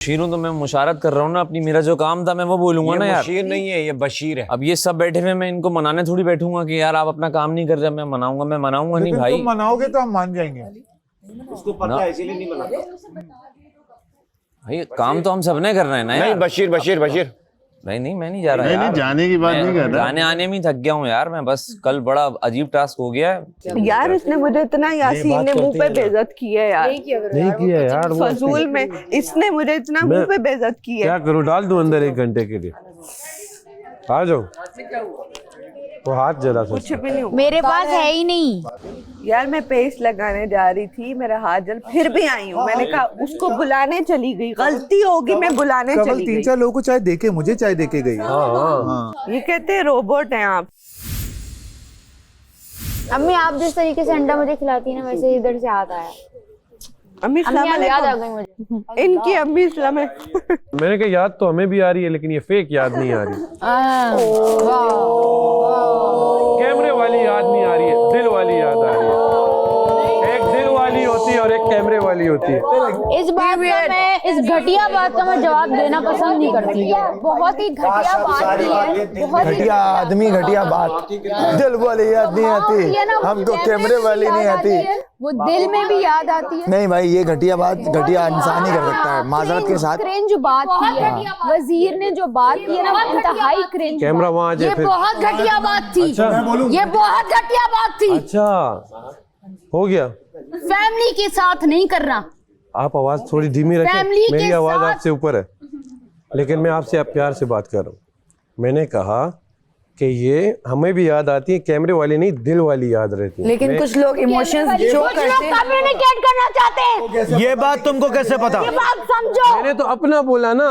बशीर हूँ तो मैं मुशारत कर रहा हूँ ना अपनी, मेरा जो काम था मैं वो बोलूंगा ना यार। बशीर नहीं है, ये बशीर है। अब ये सब बैठे हुए मैं इनको मनाने थोड़ी बैठूंगा कि यार आप अपना काम नहीं कर रहे, मैं मनाऊंगा नहीं भाई। तुम मनाओगे तो हम मान जाएंगे। उसको पता है इसीलिए नहीं मनाता। भाई काम तो हम सबने करना है ना नहीं यार। बशीर बशीर बशीर नहीं मैं नहीं जा रहा नहीं यार। नहीं जाने की बात नहीं कर रहा। जाने आने में ही थक गया हूँ यार मैं, बस कल बड़ा अजीब टास्क हो गया है यार। इसने मुझे इतना यासीन ने मुंह पे बेइज्जत की है यार। नहीं किया यार, वो फजूल में इसने मुझे इतना मुंह पे बेइज्जत की है। क्या करूं, डाल दूं अंदर 1 घंटे के लिए? आ जाओ। वो हाथ जला सा। कुछ भी नहीं हुआ। मेरे पास है ही नहीं यार मैं पेस्ट लगाने जा रही थी, मेरा हाथ जल, फिर भी आई हूँ। मैंने कहा उसको बुलाने चली गई, गलती होगी मैं बुलाने चली गई। 3-4 लोगों को चाय देके मुझे चाय देके गई। ये कहते हैं रोबोट हैं आप। अम्मी। आप जिस तरीके से अंडा मुझे खिलाती है ना, वैसे इधर से हाथ आया। अम्मी अम्मी सलाम याद आ अलैकुम। गई मुझे। इनकी अम्मी सलाम है। मैंने कहा याद तो हमें भी आ रही है, लेकिन ये फेक याद नहीं आ रही। कैमरे वाली याद नहीं आ रही है, दिल वाली याद आ रही है। एक दिल वाली होती है और एक कैमरे वाली होती है। इस बात का मैं, इस घटिया बात का मैं जवाब देना पसंद नहीं करती। बहुत ही घटिया बात की है, बहुत ही घटिया आदमी, घटिया बात। दिल वाली याद नहीं आती, हमको कैमरे वाली नहीं आती। वो दिल में भी याद आती है। नहीं भाई, ये घटिया बात घटिया इंसान ही कर सकता है, माजरत के साथ। क्रिंज बात की है वजीर ने, जो बात की है ना, इंतहाई क्रिंज। कैमरा वहाँ आ जाए ये फिर। बहुत घटिया बात थी। ये बहुत घटिया बात थी। अच्छा हो गया। फैमिली के साथ नहीं करना। आप आवाज थोड़ी धीमी रखें, फैमिली के मेरी आवाज साथ- आपसे ऊपर है, लेकिन मैं आपसे आप प्यार से बात कर रहा हूँ। मैंने कहा कि ये हमें भी याद आती है, कैमरे वाली नहीं, दिल वाली याद रहती है। लेकिन कुछ लोग इमोशंस शो कुछ करते लोग हैं। कम्युनिकेट करना चाहते हैं। ये बात तुमको कैसे पता? ये बात समझो। मैंने तो अपना बोला ना,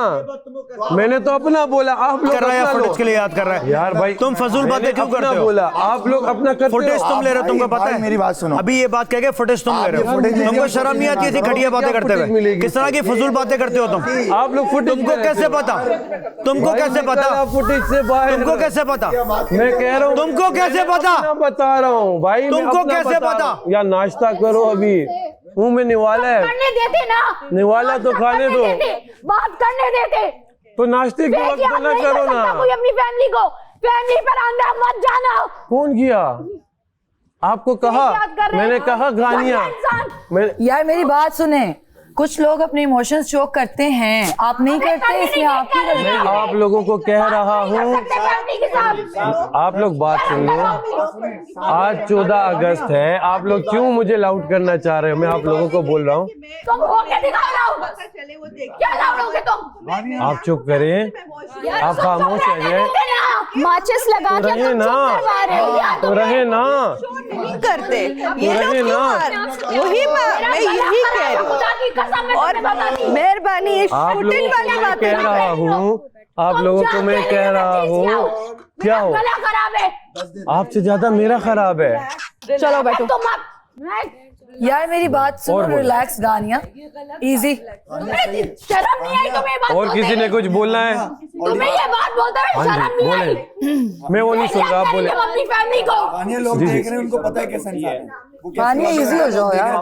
मैंने तो अपना बोला। आप लोग कर रहा है अपना लो। फुटेज के लिए याद कर रहा है यार भाई तुम फजूल मैंने बातें क्यों अपना करते हो? बोला, आप लोग अपना करते फुटेज हो। तुम ले रहे हो, तुमको पता है? मेरी बात सुनो। अभी ये बात कह के फुटेज तुम ले रहे हो। तुमको शर्म नहीं आती ऐसी घटिया बातें करते फुटेज हुए? मिलेगी? किस तरह की फजूल बातें करते हो तुम? आप लोग फुटेज तुमको कैसे पता? तुमको कैसे पता? फुटेज से बाहर? तुमको कैसे पता? मैं कह रहा हूँ तुमको कैसे पता? मैं बता रहा हूँ भाई, मैं तुमको अपना कैसे बता रहा पता? हूँ। यार नाश्ता करो, अभी मुंह में निवाला है, करने देते ना, निवाला तो खाने दो। बात करने देते। तो नाश्ते के वक्त तो ना करो ना। कोई अपनी फैमिली पर अंदर मत जाना। कौन किया आपको? कहा याद कर रहे मैंने हैं। कहा गानिया इंसान। मैं यार मेरी बात सुने, कुछ लोग अपने इमोशंस शो करते हैं, आप नहीं करते, इसलिए आप ही करते हैं। आप लोगों को कह रहा हूँ, फैमिली के साथ आप लोग बात सुन लो। आज 14 अगस्त है, आप लोग क्यों मुझे लाउड करना चाह रहे हो? मैं आप लोगों को बोल रहा हूँ, तुम होके दिखाओ लाओ। क्या लाओगे तुम? आप चुप करें, आप खामोश रह जाए। माचिस लगा तो के रहे तुम ना, चुप करवा रहे हो या तो रहे ना। नहीं करते ये लोग रहे क्यों ना। वही मैं यही कह रही हूँ। खुदा की कसम मैं और तुम्हें बताती हूँ। मेहरबानी इस आप फुटेज लोगों वाली को मैं बात कह रहा हूँ, आप लोगों को मैं कह रहा हूँ, क्या हो? गला खराब है। आपसे ज्यादा मेरा खराब है। चलो बैठो। तुम मत यार मेरी बात सुनो, और बोलो। Relax Ghania, easy. शर्म नहीं आई तुम्हें? ये बात और बोलते किसी ने हुए? कुछ बोलना है? तुम्हें ये बात बोलते हुए हाँ शर्म जी, नहीं आई? बोले। मैं वो नहीं सुन रहा, आप बोले। तुम अपनी फैमिली को लोग जी, जी। देख रहे हैं, उनको पता है कैसा इंसान है। गानिया इजी हो जाओ यार।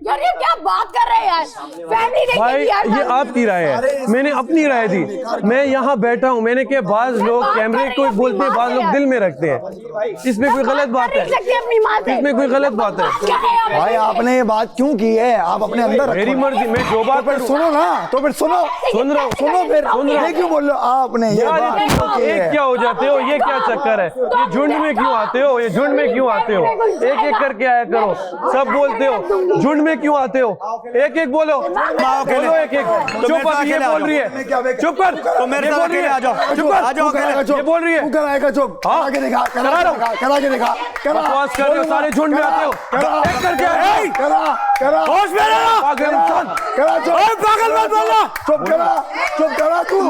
यार ये क्या बात कर रहे हैं यार? फैमिली देखेगी भाई यार। ये आपकी राय है, मैंने अपनी राय दी। मैं यहाँ बैठा हूँ, मैंने कहा बाज लोग कैमरे को बोलते हैं, बाज लोग दिल में रखते हैं। इसमें कोई गलत बात है? अपनी माँ से। इसमें कोई गलत बात है? क्या है आप? भाई आपने ये बात क्यों की है? आप अपने अंदर रखो। मेरी मर्जी, मैं जो बात फिर करूं। सुनो ना, तो फिर सुनो, सुन रहा हूँ, सुनो फिर ये क्यों बोल रहे हो? आपने ये यार बात क्यों की एक है? क्या हो जाते हो? ये क्या चक्कर है? ये झुंड में क्यों आते हो? ये झुंड में क्यों आते हो? एक एक करके आया करो, सब बोलते हो। झुंड में क्यों आते हो? एक एक बोलो, बोलो एक एक। चुप कर, ये बोल रही है, चुप कर। तो मेरे ये साथ बोल रही अकेले है, आ जाओ। चुप कर, आ जाओ अकेले। ये बोल रही है। तू कराएगा चुप, हाँ। करा के दिखा, करा रहा हूँ। करा के दिखा, करा। बकवास कर रहे हो, सारे झुंड में आते हो। एक करके आए। करा, करा, होश में रहना। पागल इंसान। करा चुप। ओए पागल मत बोलना। चुप करा तू।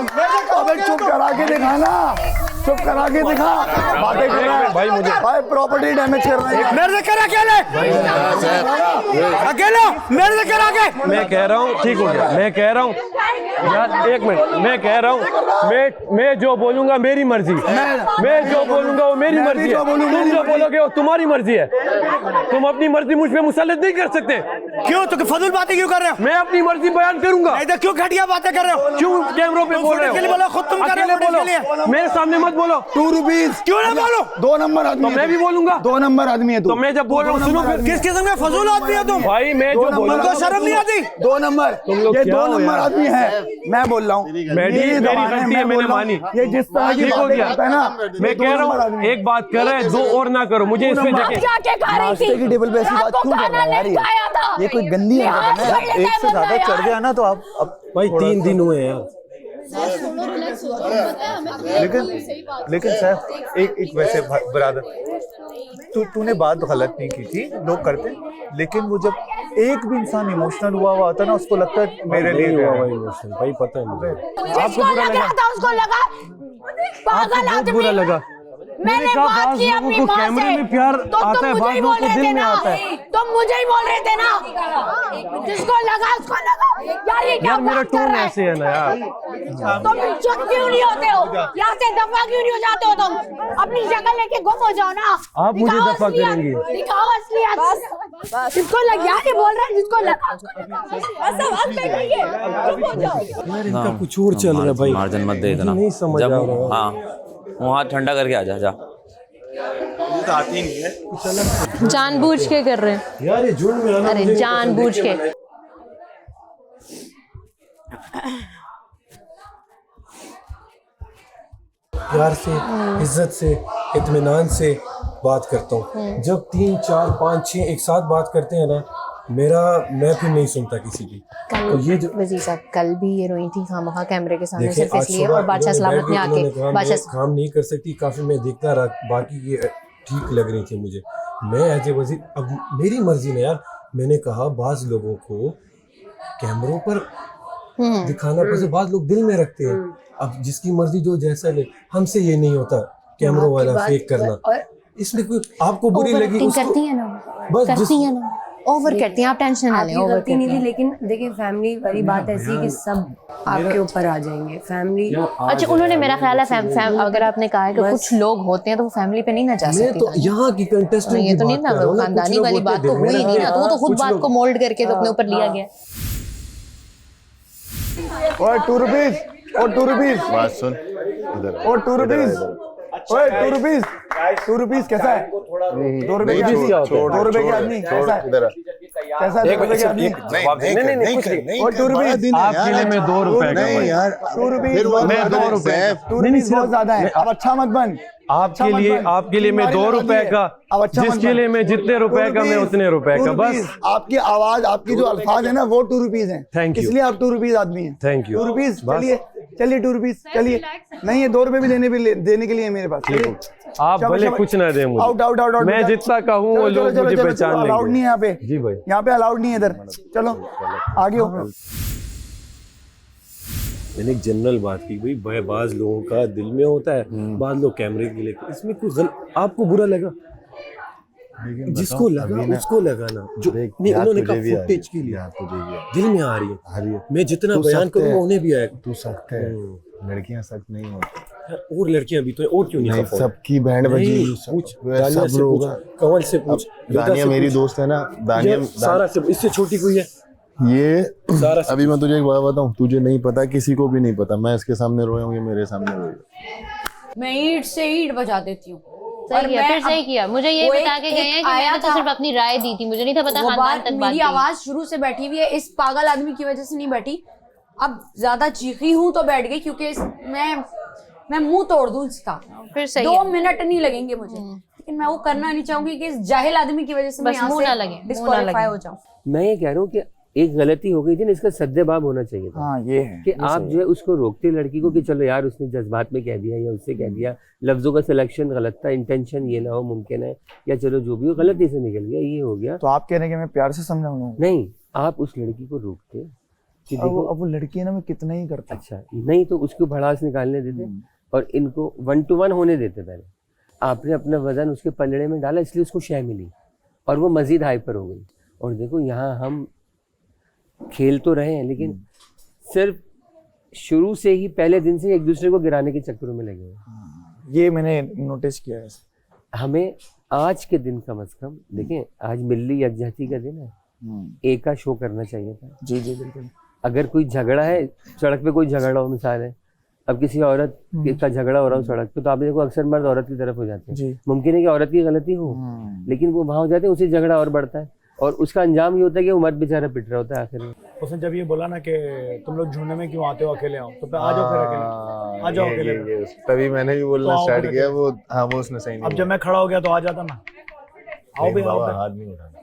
अबे चुप करा के दिखा ना, चुप करा के दिखा। बातें कर रहा है भाई मुझे- भाई प्रॉपर्टी डैमेज कर रहा है। मेरे से कर अकेले, अकेले मेरे से कर आगे। मैं कह रहा हूँ ठीक हो गया। मैं कह रहा हूँ यार, एक मिनट, मैं कह रहा हूँ, मैं जो बोलूंगा मेरी मर्जी, मैं जो बोलूंगा वो मेरी मैं भी मर्जी जो है। बोलूं तुम मेरी जो मर्जी। बोलोगे वो तुम्हारी मर्जी है। तुम अपनी मर्जी मुझ पे मुसल्लत नहीं कर सकते। क्यों तो फजूल बातें क्यों कर रहे हो? मैं अपनी मर्जी बयान करूंगा। नहीं तो क्यों घटिया बातें कर रहे हो? क्यों कैमरों पे बोल रहे हो? के लिए बोलो, खुद तुम कर रहे हो बोलो, के लिए। मेरे सामने मत बोलो। 2 रुपीज क्यों ना बोलो? 2 नंबर आदमी तो है मैं तू। भी बोलूंगा। 2 नंबर आदमी है तू। तो मैं जब बोल रहा हूँ सुनो फिर। किस किस्म का फजूल आदमी हो तुम? भाई मैं जो बोल रहा तुमको शर्म नहीं आती? 2 नंबर, लोग ये क्या 2 हो नंबर यार? आदमी है। मैं बोल रहा हूँ मेरी गलती है, मैंने मानी। ये जिस तरह की ठीक हो बातें गया। करता है ना, मैं कह रहा हूँ एक बात कर रहा है, 2 और ना करो मुझे इस पे देखें। जाके खा रही नाश्ते थी की टेबल पे ऐसी बात क्यों कर रहा है यार? ये कोई गंदी हरकत है ना। एक से ज्यादा चढ़ गया ना तो आप भाई 3 दिन हुए यार। लेकिन सर एक वैसे बरादर तूने बात गलत नहीं की थी, लोग करते, लेकिन वो जब एक भी इंसान इमोशनल हुआ होता है ना, उसको लगता है मेरे लिए हुआ हुआ इमोशनल। भाई पता है मुझे आपको बुरा लगा था, उसको लगा पागल आदमी। बुरा लगा। मैंने बात की अपनी माँ से। कैमरे में प्यार तो आता है, बाद लोगों को दिल में आता है। तुम मुझे ही बोल रहे थे ना, जिसको लगा उसको लगा। यार ये क्या यार मेरा बात कर टोन रहे ऐसे है ना यार। तुम चुप क्यों नहीं होते हो? यहाँ से दफा क्यों नहीं हो जाते हो तुम? अपनी शक्ल लेके गुम हो जाओ ना। आप मुझे दिखाओ दफा असलियत, करेंगे। दिखाओ असलियत। जिसको लग यार ये बोल रहे हैं जिसको लगा। ऐसा बात नहीं है, चुप हो जाओ। यार इनका कुछ और चल रहा है भाई। मार्जिन मत दे इतना। नहीं समझ आ जब रहा है। हाँ वो हाथ ठंडा करके आ जा जा। जानबूझ के कर रहे हैं यार ये झुंड में आना, अरे जानबूझ के। प्यार से, इज्जत से, इत्मीनान से बात करता हूँ। जब 3, 4, 5, 6 एक साथ बात करते हैं ना, मैं फिर नहीं सुनता किसी की। तो ये जो वज़ीर साहब कल भी ये रोई थी खामखा कैमरे के सामने देखिए, सिर्फ आज इसलिए, सुबह और बादशाह इन्होंने सलामत ने बैठ के आके इन्होंने कहा, बादशाह मैं काम नहीं कर सकती, काफी मैं देखता रहा, बाकी ये ठीक लग रही थी मुझे। मैं एज ए वजीर, अब मेरी मर्जी ने यार, मैंने कहा बाज लोगों को कैमरों पर दिखाना पसंद, बाज लोग दिल में रखते हैं। अब जिसकी मर्जी जो जैसा ले, हमसे ये नहीं होता कैमरों वाला फेक करना। इसमें कोई आपको बुरी लगी करती है ना, बस करती है ना, ओवर करती हैं आप, टेंशन ना लें। ओवर गलती नहीं थी, लेकिन देखिए फैमिली वाली बात ऐसी है कि सब आपके ऊपर आ जाएंगे। फैमिली अच्छा उन्होंने, मेरा ख्याल है अगर आपने कहा है कि कुछ लोग होते हैं तो वो फैमिली पे नहीं ना जा सकते। तो यहाँ की कंटेस्टेंट ये तो नहीं ना, खानदानी वाली बात तो हुई नहीं ना, तो वो तो खुद बात को मोल्ड करके तो अपने ऊपर लिया गया। और 2 रुपीज, और 2 रुपीज बात सुन इधर, और 2 रुपीज, ओए 2 रुपीज, 2 रुपीज कैसा है? 2 रुपए की आदमी, 2 रुपए की आदमी कैसा है? कैसा है 2 रुपए की आदमी? नहीं और 2 रुपीज आपके लिए मैं 2 रुपए का भाई। यार 2 रुपीज, मैं 2 रुपए का। 2 रुपीज बहुत ज्यादा है। अब अच्छा मत बन। आपके लिए मैं 2 रुपए का, जिसके लिए मैं जितने रुपए का मैं उतने रुपए का, बस। आपकी आवाज, आपकी जो अल्फाज है ना, वो 2 रुपीज हैं। Thank you. इसलिए आप 2 रुपीज आदमी हैं। Thank you. 2 रुपीज, बस। चलिए 2 रुपीज, चलिए। नहीं, ये 2 रुपए भी देने के लिए है मेरे पास। आप भले कुछ ना दें मुझे, आउट आउट आउट, मैं जितना कहूँ वो लोग मुझे पहचान लेंगे। अलाउड नहीं है यहाँ पे। जी भाई, यहाँ पे अलाउड नहीं है इधर। चलो आगे हो। मैंने एक जनरल बात की भाई, बाज लोगों का दिल में होता है, बाज लोग कैमरे के लिए, इसमें कोई आपको बुरा लगा, जिसको लगा उसको लगाना। जो नहीं, उन्होंने कहा फुटेज के लिए दिल में आ रही है, मैं जितना बयान करूँगा उन्हें भी आएगा। तू सख्त है, लड़कियां सख्त नहीं होती, और लड़कियां भी तो, और क्यों नहीं? सबकी बैंड बजी। पूछ सब लोग, कंवल से पूछ, दानिया मेरी दोस्त है ना, दानिया सारा से, इससे छोटी कोई है ये सारा। अभी मैं तुझे एक बात बताऊं, तुझे नहीं पता, किसी को भी नहीं पता, मैं इसके सामने रोया हूँ, ये मेरे सामने रोई। मैं ईंट से ईंट बजाती हूँ। सही किया, फिर सही किया। मुझे ये बता के गए हैं कि मैंने तो सिर्फ अपनी राय दी थी, मुझे नहीं था पता खानदान तक बात। मेरी आवाज शुरू से बैठी हुई है, इस पागल आदमी की वजह से नहीं बैठी। अब ज्यादा चीखी हूँ तो बैठ गई, क्योंकि मैं मुंह तोड़ दूं इसका। फिर सही 2 मिनट नहीं लगेंगे मुझे, लेकिन मैं वो करना नहीं चाहूंगी कि इस जाहिल आदमी की वजह से मैं यहाँ से डिस्क्वालीफाई हो जाऊं। मैं ये कह रहा हूँ कि एक गलती हो गई थी ना, इसका सद्देबाब होना चाहिए था। हाँ, ये है कि आप जो है उसको रोकते लड़की को कि चलो यार उसने जज्बात में कह दिया या उससे कह दिया, लफ्जों का सिलेक्शन गलत था, इंटेंशन ये ना हो, मुमकिन है, या चलो जो भी हो गलती से निकल गया, ये हो गया। तो आप कह रहे हैं कि मैं प्यार से समझाऊंगा? नहीं, आप उस लड़की को रोकते कि देखो, अब वो लड़की है ना, मैं कितना ही करता। अच्छा नहीं तो उसको भड़ास निकालने देते और इनको 1 to 1 होने देते। पहले आपने अपना वजन उसके पलड़े में डाला, इसलिए उसको शय मिली और वो मजीद हाइपर हो गई। और देखो यहाँ हम खेल तो रहे हैं, लेकिन सिर्फ शुरू से ही पहले दिन से एक दूसरे को गिराने के चक्करों में लगे हैं। ये मैंने नोटिस किया है। हमें आज के दिन कम से कम देखें, आज मिल्ली यकजहती का दिन है, एक का शो करना चाहिए था। जी जी बिल्कुल। अगर कोई झगड़ा है, सड़क पे कोई झगड़ा हो, मिसाल है अब किसी औरत का झगड़ा हो रहा हो सड़क पे, तो आप देखो अक्सर मर्द औरत की तरफ हो जाते हैं। मुमकिन है कि औरत की गलती हो, लेकिन वो वहां हो जाते हैं, उसे झगड़ा और बढ़ता है और उसका अंजाम ये होता है कि वो मर्द बेचारा पिट रहा होता है आखिर में। उसने जब ये बोला ना कि तुम लोग झुंड में क्यों आते हो, अकेले आओ, तो आ जाओ फिर अकेले, आ जाओ अकेले। तभी मैंने भी बोलना स्टार्ट किया। वो हाँ, वो उसने सही नहीं। अब जब मैं खड़ा हो गया तो आ जाता ना, आओ भी, आओ। हाथ नहीं उठाना।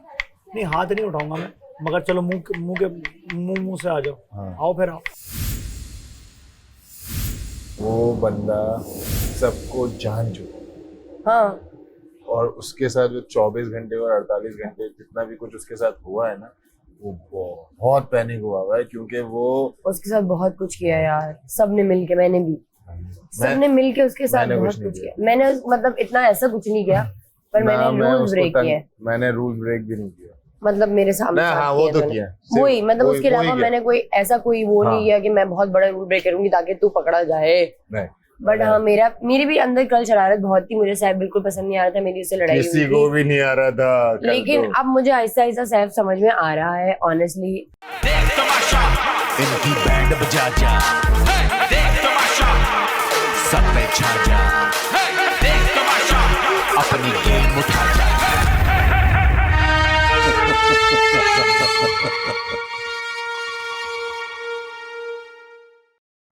नहीं, हाथ नहीं उठाऊंगा मैं, मगर चलो मुंह से आ जाओ। आओ फिर आओ। वो बंदा सबको जान चुका। हाँ, और उसके साथ जो 24 घंटे और 48 घंटे जितना भी कुछ उसके साथ हुआ है ना, वो बहुत पैनिक हुआ है, क्योंकि वो उसके साथ बहुत कुछ किया यार, सबने मिलके, मैंने भी, सबने मिलके उसके साथ बहुत कुछ किया। मैंने मतलब इतना ऐसा कुछ नहीं किया, पर मैंने रूल ब्रेक किया। मैंने रूल ब्रेक भी नहीं किया, मतलब मेरे सामने। हाँ, वो तो किया वही, मतलब उसके अलावा मैंने कोई ऐसा कोई वो नहीं किया कि मैं बहुत बड़ा रूल ब्रेक करूंगी ताकि तू पकड़ा जाए। बट हाँ, मेरी भी अंदर कल शरारत बहुत थी, मुझे सैफ बिल्कुल पसंद नहीं आ रहा था, मेरी उससे लड़ाई किसी को भी नहीं आ रहा था। लेकिन अब मुझे आहिस्ता आहिस्ता सैफ समझ में आ रहा है, ऑनेस्टली। इनकी बैंड बजा जा, देख तमाशा, सब पे छा जा, देख तमाशा, अपनी गेम उठा जा।